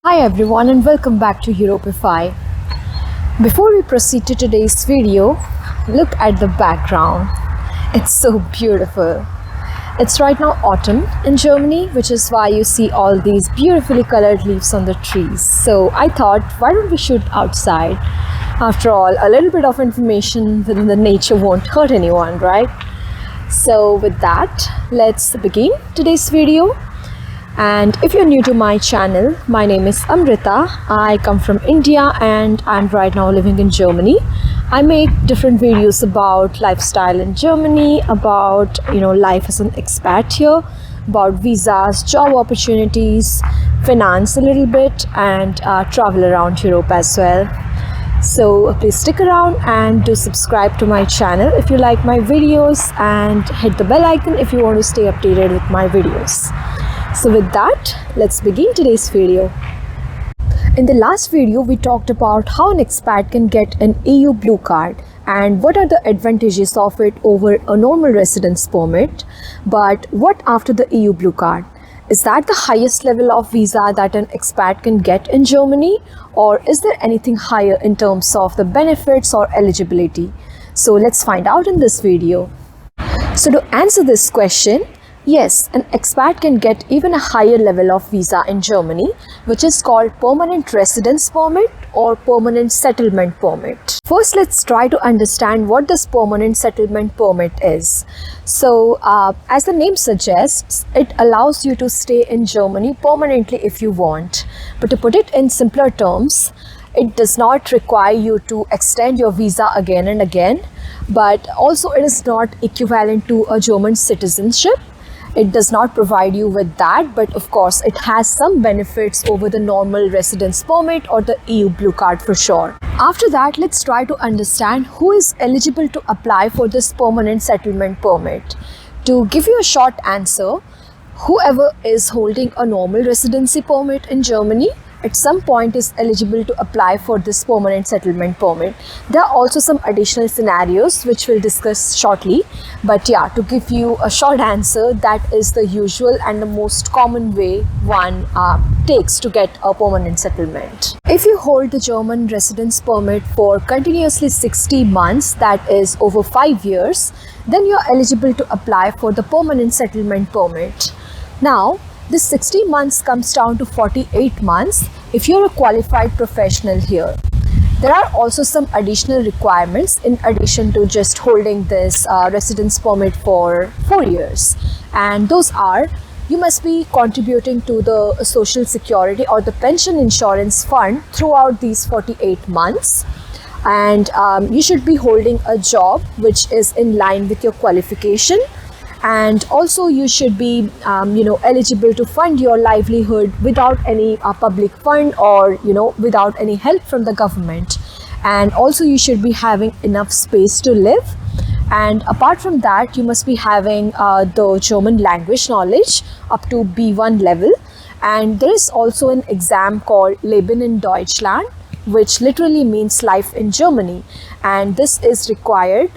Hi everyone and welcome back to Europeify. Before we proceed to today's video, look at the background. It's so beautiful. It's right now autumn in Germany, which is why you see all these beautifully colored leaves on the trees. So I thought, why don't we shoot outside? After all, a little bit of information within the nature won't hurt anyone, right? So with that, let's begin today's video. And if you're new to my channel, my name is Amrita. I come from India and I'm right now living in Germany. I make different videos about lifestyle in Germany, about life as an expat here, about visas, job opportunities, finance a little bit, and travel around Europe as well. So please stick around and do subscribe to my channel if you like my videos, and hit the bell icon if you want to stay updated with my videos. So with that, let's begin today's video. In the last video, we talked about how an expat can get an EU blue card and what are the advantages of it over a normal residence permit. But what after the EU blue card? Is that the highest level of visa that an expat can get in Germany, or is there anything higher in terms of the benefits or eligibility? So let's find out in this video. So to answer this question, yes, an expat can get even a higher level of visa in Germany, which is called permanent residence permit or permanent settlement permit. First, let's try to understand what this permanent settlement permit is. So, as the name suggests, it allows you to stay in Germany permanently if you want. But to put it in simpler terms, it does not require you to extend your visa again and again, but also it is not equivalent to a German citizenship. It does not provide you with that, but of course it has some benefits over the normal residence permit or the EU blue card for sure. After that, let's try to understand who is eligible to apply for this permanent settlement permit. To give you a short answer, whoever is holding a normal residency permit in Germany at some point is eligible to apply for this permanent settlement permit. There are also some additional scenarios which we'll discuss shortly, but yeah, to give you a short answer, that is the usual and the most common way one takes to get a permanent settlement. If you hold the German residence permit for continuously 60 months, that is over 5 years, then you're eligible to apply for the permanent settlement permit. Now, this 60 months comes down to 48 months if you're a qualified professional here. There are also some additional requirements in addition to just holding this residence permit for 4 years. And those are, you must be contributing to the Social Security or the pension insurance fund throughout these 48 months. And you should be holding a job which is in line with your qualification. And also you should be eligible to fund your livelihood without any public fund or without any help from the government. And also you should be having enough space to live. And apart from that, you must be having the German language knowledge up to B1 level. And there is also an exam called Leben in Deutschland, which literally means life in Germany. And this is required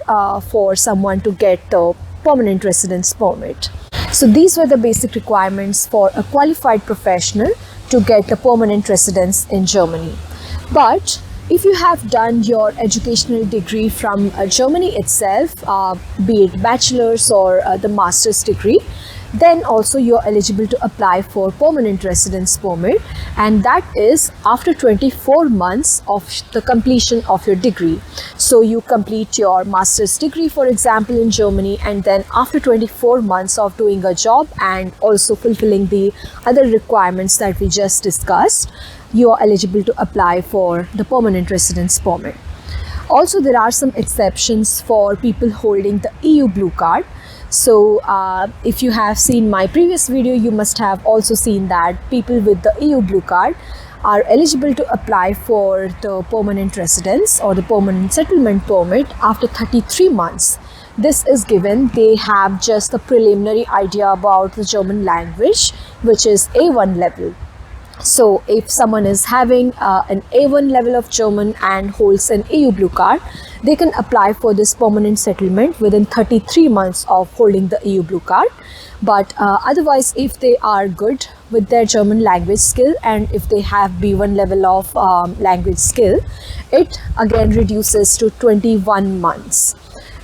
for someone to get the permanent residence permit. So these were the basic requirements for a qualified professional to get the permanent residence in Germany. But if you have done your educational degree from Germany itself, be it bachelor's or the master's degree, then also you're eligible to apply for permanent residence permit, and that is after 24 months of the completion of your degree. So you complete your master's degree, for example, in Germany, and then after 24 months of doing a job and also fulfilling the other requirements that we just discussed, you are eligible to apply for the permanent residence permit. Also, there are some exceptions for people holding the EU blue card. So if you have seen my previous video, you must have also seen that people with the EU blue card are eligible to apply for the permanent residence or the permanent settlement permit after 33 months. This is given they have just a preliminary idea about the German language, which is A1 level. So if someone is having an A1 level of German and holds an EU blue card, they can apply for this permanent settlement within 33 months of holding the EU blue card. But otherwise, if they are good with their German language skill and if they have B1 level of language skill, it again reduces to 21 months.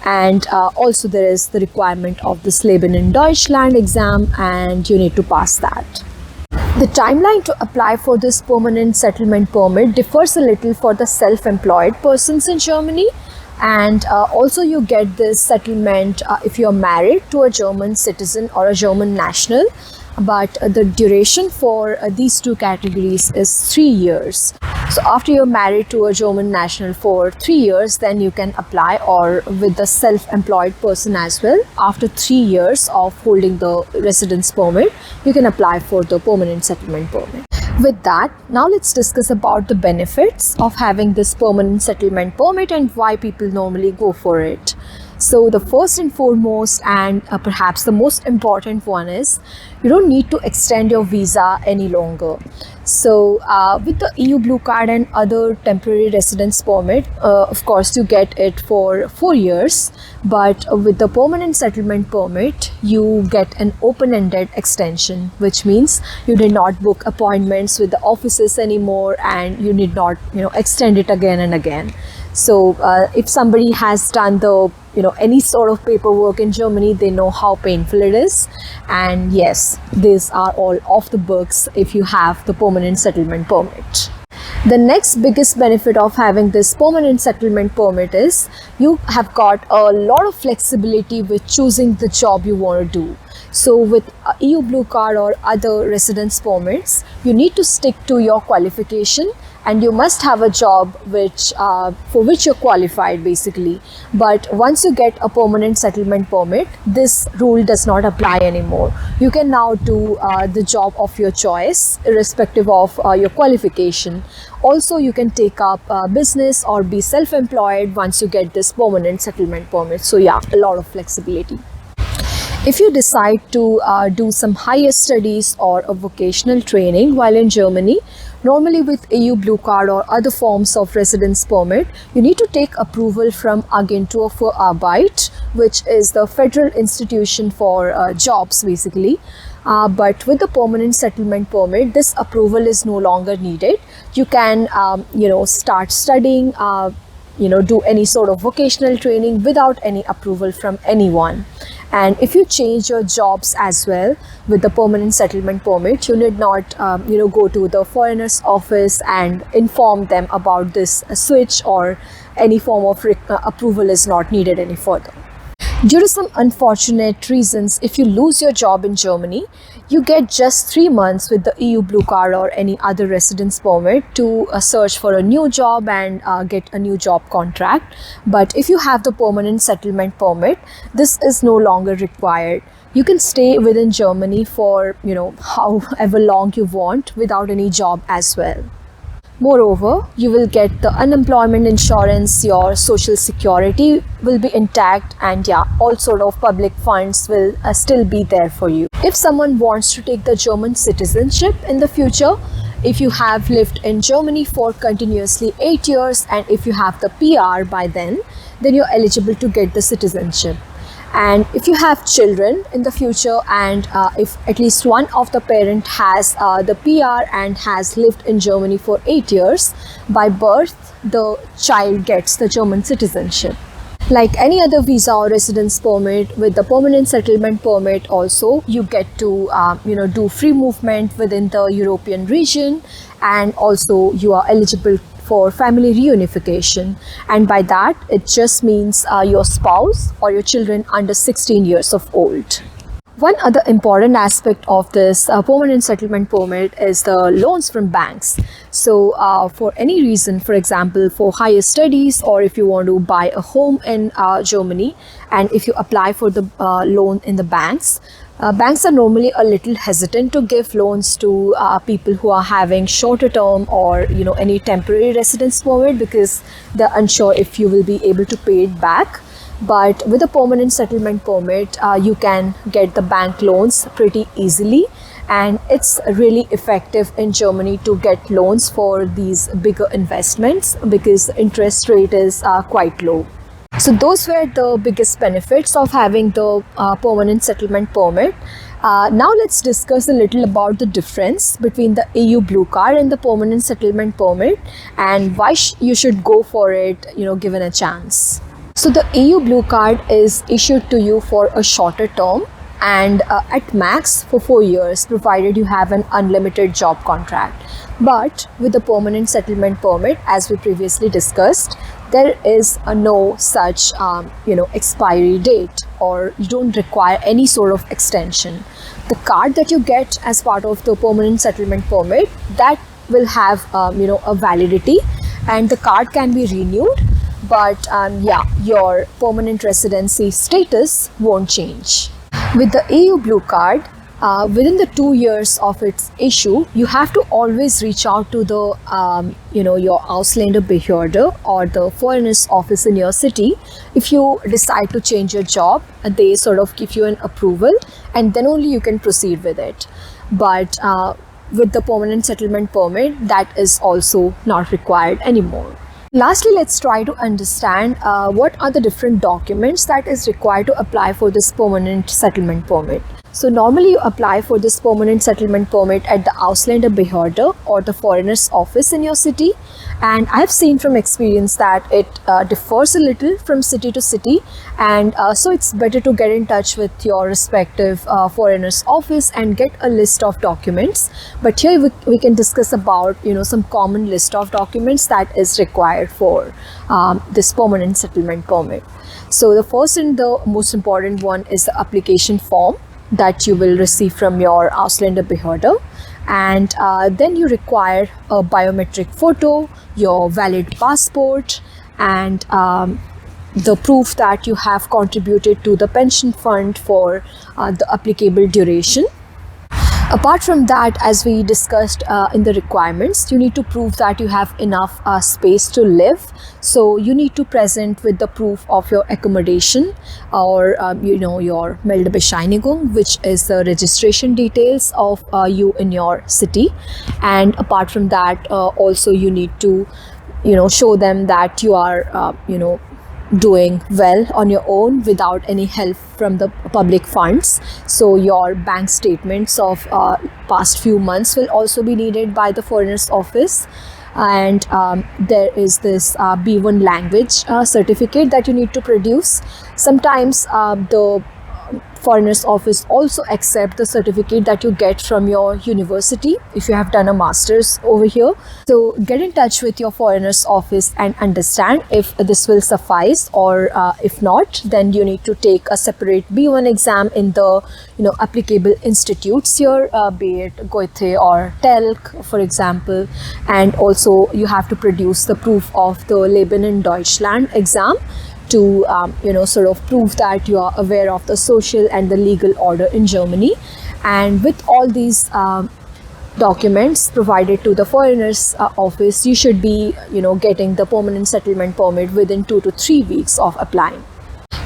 And also there is the requirement of this Leben in Deutschland exam, and you need to pass that. The timeline to apply for this permanent settlement permit differs a little for the self-employed persons in Germany, and also you get this settlement if you are married to a German citizen or a German national, but the duration for these two categories is 3 years. So after you're married to a German national for 3 years, then you can apply, or with the self-employed person as well, after 3 years of holding the residence permit, you can apply for the permanent settlement permit. With that, now let's discuss about the benefits of having this permanent settlement permit and why people normally go for it. So the first and foremost, and perhaps the most important one, is you don't need to extend your visa any longer. So with the EU blue card and other temporary residence permit, of course you get it for 4 years, but with the permanent settlement permit you get an open-ended extension, which means you did not book appointments with the offices anymore and you need not extend it again and again. So if somebody has done the any sort of paperwork in Germany, they know how painful it is, and yes, these are all off the books if you have the permanent settlement permit. The next biggest benefit of having this permanent settlement permit is you have got a lot of flexibility with choosing the job you want to do. So with EU blue card or other residence permits, you need to stick to your qualification and you must have a job for which you're qualified basically. But once you get a permanent settlement permit, this rule does not apply anymore. You can now do the job of your choice irrespective of your qualification. Also, you can take up business or be self-employed once you get this permanent settlement permit. So yeah, a lot of flexibility. If you decide to do some higher studies or a vocational training while in Germany, normally with EU blue card or other forms of residence permit, you need to take approval from Agentur für Arbeit, which is the federal institution for jobs basically. But with the permanent settlement permit, this approval is no longer needed. You can start studying, do any sort of vocational training without any approval from anyone. And if you change your jobs as well with the permanent settlement permit, you need not go to the foreigner's office and inform them about this switch, or any form of approval is not needed any further. Due to some unfortunate reasons, if you lose your job in Germany, you get just 3 months with the EU blue card or any other residence permit to search for a new job and get a new job contract. But if you have the permanent settlement permit, this is no longer required. You can stay within Germany for however long you want without any job as well. Moreover, you will get the unemployment insurance, your social security will be intact, and yeah, all sort of public funds will still be there for you. If someone wants to take the German citizenship in the future, if you have lived in Germany for continuously 8 years and if you have the PR by then you're eligible to get the citizenship. And if you have children in the future, and if at least one of the parent has the PR and has lived in Germany for 8 years, by birth the child gets the German citizenship. Like any other visa or residence permit, with the permanent settlement permit also you get to do free movement within the European region, and also you are eligible for family reunification, and by that it just means your spouse or your children under 16 years of old. One other important aspect of this permanent settlement permit is the loans from banks. So for any reason, for example for higher studies, or if you want to buy a home in Germany, and if you apply for the loan in the banks, banks are normally a little hesitant to give loans to people who are having shorter term or any temporary residence permit, because they're unsure if you will be able to pay it back. But with a permanent settlement permit, you can get the bank loans pretty easily, and it's really effective in Germany to get loans for these bigger investments because the interest rate is quite low. So those were the biggest benefits of having the permanent settlement permit. Now let's discuss a little about the difference between the EU blue card and the permanent settlement permit, and why you should go for it, given a chance. So the EU blue card is issued to you for a shorter term and at max for 4 years, provided you have an unlimited job contract. But with the permanent settlement permit, as we previously discussed, there is no such expiry date, or you don't require any sort of extension. The card that you get as part of the permanent settlement permit, that will have a validity, and the card can be renewed, but your permanent residency status won't change. With the EU blue card, within the 2 years of its issue, you have to always reach out to the your Ausländerbehörde or the foreigners office in your city. If you decide to change your job, they sort of give you an approval, and then only you can proceed with it. But with the permanent settlement permit, that is also not required anymore. Lastly, let's try to understand what are the different documents that is required to apply for this permanent settlement permit. So normally you apply for this permanent settlement permit at the Ausländerbehörde or the foreigners office in your city, and I've seen from experience that it differs a little from city to city, and so it's better to get in touch with your respective foreigners office and get a list of documents. But here we can discuss about some common list of documents that is required for this permanent settlement permit. So the first and the most important one is the application form that you will receive from your Ausländerbehörde, and then you require a biometric photo, your valid passport, and the proof that you have contributed to the pension fund for the applicable duration. Apart from that, as we discussed in the requirements, you need to prove that you have enough space to live. So you need to present with the proof of your accommodation, or your Meldebescheinigung, which is the registration details of you in your city. And apart from that, also you need to show them that you are doing well on your own without any help from the public funds. So your bank statements of past few months will also be needed by the foreigners office, and there is this B1 language certificate that you need to produce. Sometimes the foreigners office also accept the certificate that you get from your university if you have done a master's over here. So get in touch with your foreigners office and understand if this will suffice, or if not, then you need to take a separate B1 exam in the applicable institutes here, be it Goethe or TELC, for example. And also you have to produce the proof of the Leben in Deutschland exam to sort of prove that you are aware of the social and the legal order in Germany. And with all these documents provided to the foreigners office, you should be getting the permanent settlement permit within 2 to 3 weeks of applying.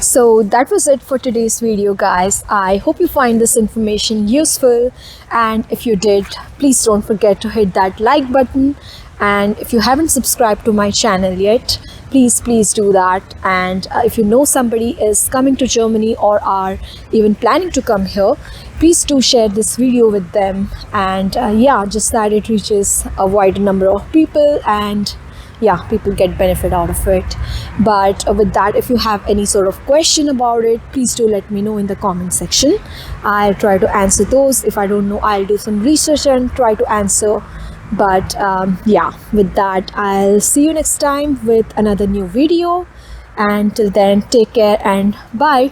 So that was it for today's video, guys. I hope you find this information useful, and if you did, please don't forget to hit that like button. And if you haven't subscribed to my channel yet, please do that. And if you know somebody is coming to Germany or are even planning to come here, please do share this video with them, and just that it reaches a wider number of people, and people get benefit out of it. But with that, if you have any sort of question about it, please do let me know in the comment section. I'll try to answer those. If I don't know, I'll do some research and try to answer. But with that, I'll see you next time with another new video. And till then, take care and bye.